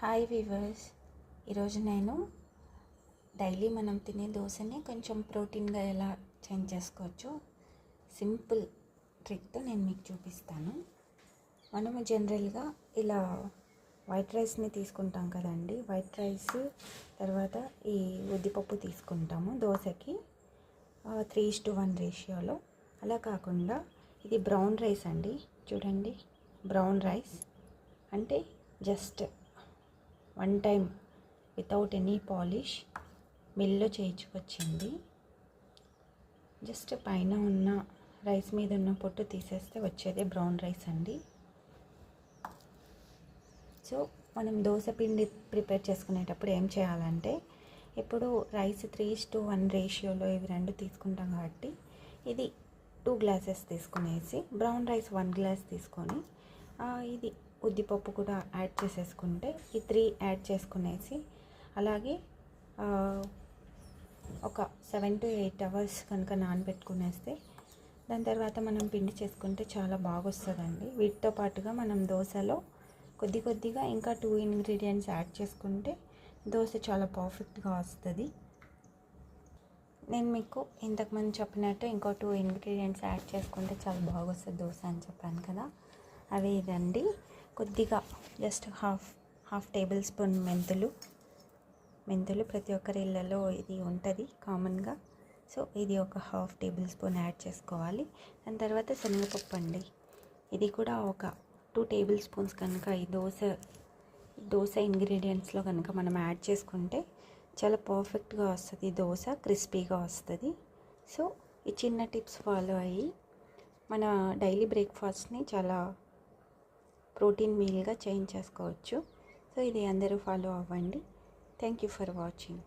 Hi weavers. ఈరోజు నేను daily మనం తినే దోశని కొంచెం ప్రోటీన్గా ఎలా చేంజ్ చేసుకోవచ్చో సింపుల్ ట్రిక్తో నేను మీకు చూపిస్తాను. మనము జనరల్గా ఇలా వైట్ రైస్ని తీసుకుంటాం కదండి. వైట్ రైస్ తర్వాత ఈ ఉద్దిపప్పు తీసుకుంటాము దోశకి 3:1 రేషియోలో. అలా కాకుండా ఇది బ్రౌన్ రైస్ అండి. చూడండి, బ్రౌన్ రైస్ అంటే just one time without any polish మిల్లో చేయించుకొచ్చింది. జస్ట్ పైన ఉన్న రైస్ మీద ఉన్న పొట్టు తీసేస్తే వచ్చేదే బ్రౌన్ రైస్ అండి. సో మనం దోశ పిండి ప్రిపేర్ చేసుకునేటప్పుడు ఏం చేయాలంటే, ఇప్పుడు రైస్ 3:1 రేషియోలో ఇవి రెండు తీసుకుంటాం కాబట్టి ఇది 2 గ్లాసెస్ తీసుకునేసి బ్రౌన్ రైస్ 1 గ్లాస్ తీసుకొని ఇది ఉద్దిపప్పు కూడా యాడ్ చేసేసుకుంటే ఈ 3 యాడ్ చేసుకునేసి అలాగే ఒక 7 to 8 అవర్స్ కనుక నానబెట్టుకునేస్తే దాని తర్వాత మనం పిండి చేసుకుంటే చాలా బాగా వస్తుందండి. వీటితో పాటుగా మనం దోశలో కొద్దిగా ఇంకా 2 ఇంగ్రీడియంట్స్ యాడ్ చేసుకుంటే దోశ చాలా పర్ఫెక్ట్గా వస్తుంది. నేను మీకు ఇంతకుముందు చెప్పినట్టు ఇంకో 2 ఇంగ్రీడియంట్స్ యాడ్ చేసుకుంటే చాలా బాగా వస్తుంది దోశ అని చెప్పాను కదా. అవి ఇదండి. కొద్దిగా జస్ట్ హాఫ్ టేబుల్ స్పూన్ మెంతులు ప్రతి ఒక్కరి ఇళ్ళలో ఇది ఉంటుంది కామన్గా. సో ఇది ఒక హాఫ్ టేబుల్ స్పూన్ యాడ్ చేసుకోవాలి. దాని తర్వాత శనగపప్పు అండి, ఇది కూడా ఒక 2 టేబుల్ స్పూన్స్ కనుక ఈ దోశ ఇంగ్రీడియంట్స్లో కనుక మనం యాడ్ చేసుకుంటే చాలా పర్ఫెక్ట్గా వస్తుంది దోశ, క్రిస్పీగా వస్తుంది. సో ఈ చిన్న టిప్స్ ఫాలో అయ్యి మన డైలీ బ్రేక్ఫాస్ట్ని చాలా ప్రోటీన్ మీల్గా చేంజ్ చేసుకోవచ్చు. సో ఇది అందరూ ఫాలో అవ్వండి. Thank you for watching.